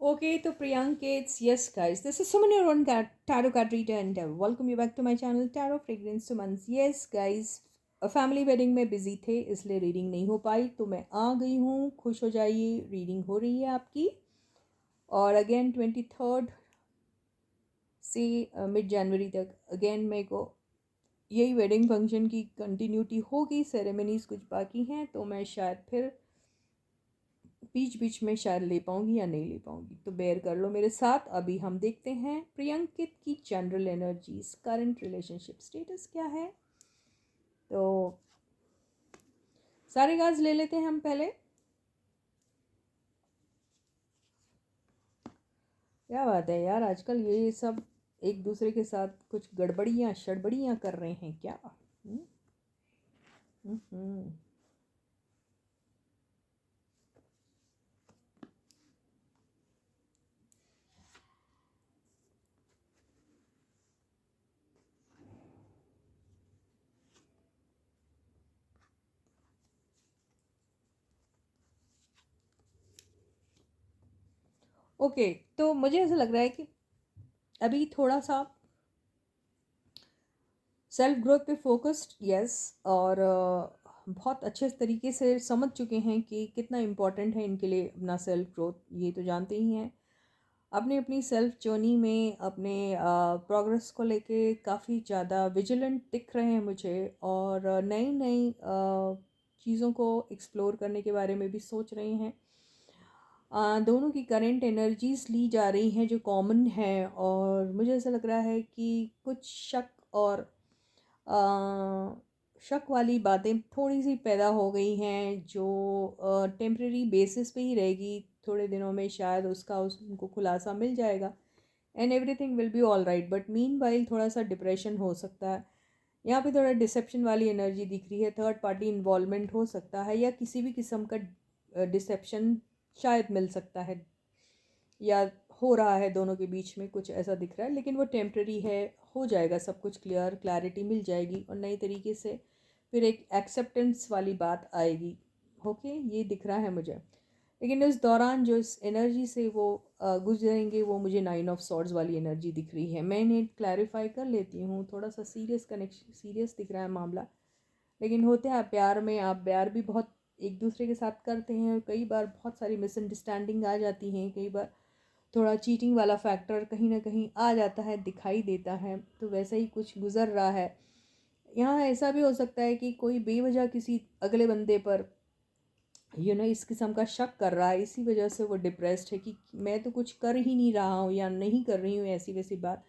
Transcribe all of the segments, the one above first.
Okay, to Priyankates, yes, guys, this is Suman, your own tarot card reader, and welcome you back to my channel Tarot Fragrance Sumans. Yes, guys, family wedding में busy थे इसलिए reading नहीं हो पाई, तो मैं आ गई हूँ। खुश हो जाइए, रीडिंग हो रही है आपकी। और अगेन 23rd से मिड जनवरी तक अगेन मेरे को यही वेडिंग फंक्शन की कंटिन्यूटी होगी। सेरेमनीज कुछ बाकी हैं, तो मैं शायद फिर बीच बीच में शायद ले पाऊंगी या नहीं ले पाऊंगी, तो बेयर कर लो मेरे साथ। अभी हम देखते हैं प्रियंकित की general energies, current relationship status क्या है। तो सारे गाज ले लेते हैं हम पहले। क्या बात है यार, आजकल ये सब एक दूसरे के साथ कुछ गड़बड़ियाँ शड़बड़ियाँ कर रहे हैं क्या? हम्म। ओके, तो मुझे ऐसा लग रहा है कि अभी थोड़ा सा सेल्फ ग्रोथ पे फोकस्ड, यस। और बहुत अच्छे तरीके से समझ चुके हैं कि कितना इम्पोर्टेंट है इनके लिए अपना सेल्फ ग्रोथ, ये तो जानते ही हैं। अपनी अपनी सेल्फ जर्नी में अपने प्रोग्रेस को लेके काफ़ी ज़्यादा विजिलेंट दिख रहे हैं मुझे, और नई नई चीज़ों को एक्सप्लोर करने के बारे में भी सोच रहे हैं। दोनों की करंट एनर्जीज ली जा रही हैं जो कॉमन है, और मुझे ऐसा लग रहा है कि कुछ शक और शक वाली बातें थोड़ी सी पैदा हो गई हैं, जो टेम्प्रेरी बेसिस पे ही रहेगी। थोड़े दिनों में शायद उनको खुलासा मिल जाएगा and everything will be all right. But mean while थोड़ा सा डिप्रेशन हो सकता है। यहाँ पे थोड़ा डिसेप्शन वाली एनर्जी दिख रही है, थर्ड पार्टी इन्वॉल्वमेंट हो सकता है, या किसी भी किस्म का डिसेप्शन शायद मिल सकता है, या हो रहा है दोनों के बीच में, कुछ ऐसा दिख रहा है। लेकिन वो टेम्प्रेरी है, हो जाएगा सब कुछ क्लियर, क्लैरिटी मिल जाएगी और नई तरीके से फिर एक एक्सेप्टेंस वाली बात आएगी। ओके, ये दिख रहा है मुझे। लेकिन इस दौरान जो इस एनर्जी से वो गुजरेंगे, वो मुझे 9 ऑफ सॉर्ड्स वाली एनर्जी दिख रही है। मैं इन्हें क्लैरिफाई कर लेती हूँ। थोड़ा सा सीरियस कनेक्शन, सीरियस दिख रहा है मामला। लेकिन होते हैं प्यार में, आप प्यार भी बहुत एक दूसरे के साथ करते हैं, और कई बार बहुत सारी मिसअंडरस्टैंडिंग आ जाती हैं। कई बार थोड़ा चीटिंग वाला फैक्टर कहीं ना कहीं आ जाता है, दिखाई देता है। तो वैसा ही कुछ गुजर रहा है। यहाँ ऐसा भी हो सकता है कि कोई बेवजह किसी अगले बंदे पर इस किस्म का शक कर रहा है, इसी वजह से वो डिप्रेस्ड है कि मैं तो कुछ कर ही नहीं रहा हूँ या नहीं कर रही हूँ ऐसी वैसी बात।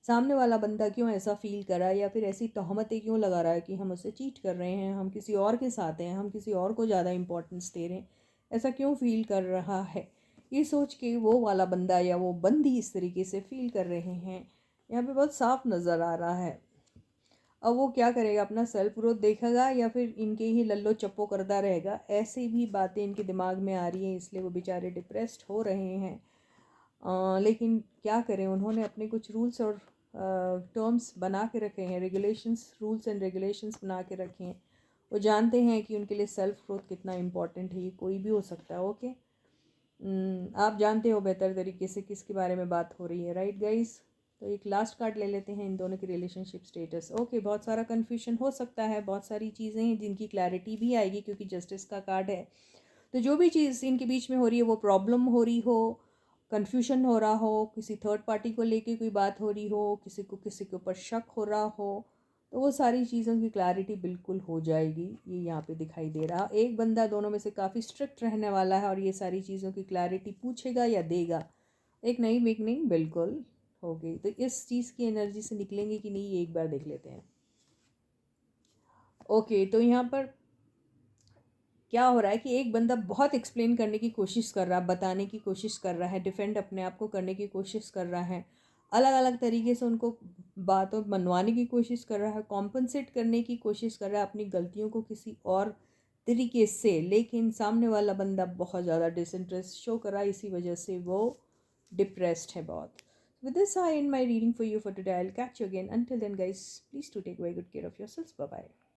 सामने वाला बंदा क्यों ऐसा फील कर रहा है, या फिर ऐसी तहमतें क्यों लगा रहा है कि हम उससे चीट कर रहे हैं, हम किसी और के साथ हैं, हम किसी और को ज़्यादा इंपॉर्टेंस दे रहे हैं, ऐसा क्यों फील कर रहा है। ये सोच के वो वाला बंदा या वो बंदी इस तरीके से फील कर रहे हैं, यहाँ पे बहुत साफ नज़र आ रहा है। अब वो क्या करेगा, अपना सेल्फ ग्रोथ देखेगा या फिर इनके ही लल्लो चप्पो करता रहेगा, ऐसी भी बातें इनके दिमाग में आ रही हैं, इसलिए वो बेचारे डिप्रेस्ड हो रहे हैं। लेकिन क्या करें, उन्होंने अपने कुछ रूल्स और टर्म्स बना के रखे हैं, रेगुलेशंस, रूल्स एंड रेगुलेशंस बना के रखे हैं। वो जानते हैं कि उनके लिए सेल्फ ग्रोथ कितना इम्पोर्टेंट है। ये कोई भी हो सकता है। ओके, आप जानते हो बेहतर तरीके से किसके बारे में बात हो रही है, राइट गाइस। तो एक लास्ट कार्ड ले लेते हैं इन दोनों की रिलेशनशिप स्टेटस। ओके, बहुत सारा कन्फ्यूजन हो सकता है, बहुत सारी चीज़ें हैं जिनकी क्लैरिटी भी आएगी, क्योंकि जस्टिस का कार्ड है। तो जो भी चीज़ इनके बीच में हो रही है, वो प्रॉब्लम हो रही हो, कन्फ्यूजन हो रहा हो, किसी थर्ड पार्टी को लेके कोई बात हो रही हो, किसी के ऊपर शक हो रहा हो, तो वो सारी चीज़ों की क्लैरिटी बिल्कुल हो जाएगी। ये यहाँ पे दिखाई दे रहा। एक बंदा दोनों में से काफ़ी स्ट्रिक्ट रहने वाला है और ये सारी चीज़ों की क्लैरिटी पूछेगा या देगा। एक नई बिगनिंग बिल्कुल हो गई। तो इस चीज़ की एनर्जी से निकलेंगे कि नहीं, ये एक बार देख लेते हैं। ओके, तो यहाँ पर क्या हो रहा है कि एक बंदा बहुत एक्सप्लेन करने की कोशिश कर रहा है, बताने की कोशिश कर रहा है, डिफेंड अपने आप को करने की कोशिश कर रहा है, अलग अलग तरीके से उनको बातों मनवाने की कोशिश कर रहा है, कॉम्पनसेट करने की कोशिश कर रहा है अपनी गलतियों को किसी और तरीके से। लेकिन सामने वाला बंदा बहुत ज़्यादा डिसइंटरेस्ट शो कर रहा है, इसी वजह से वो डिप्रेस्ड है बहुत। With this, I end my reading for you for today. I'll catch you again. Until then, guys, please do take very good care of yourselves. Bye bye.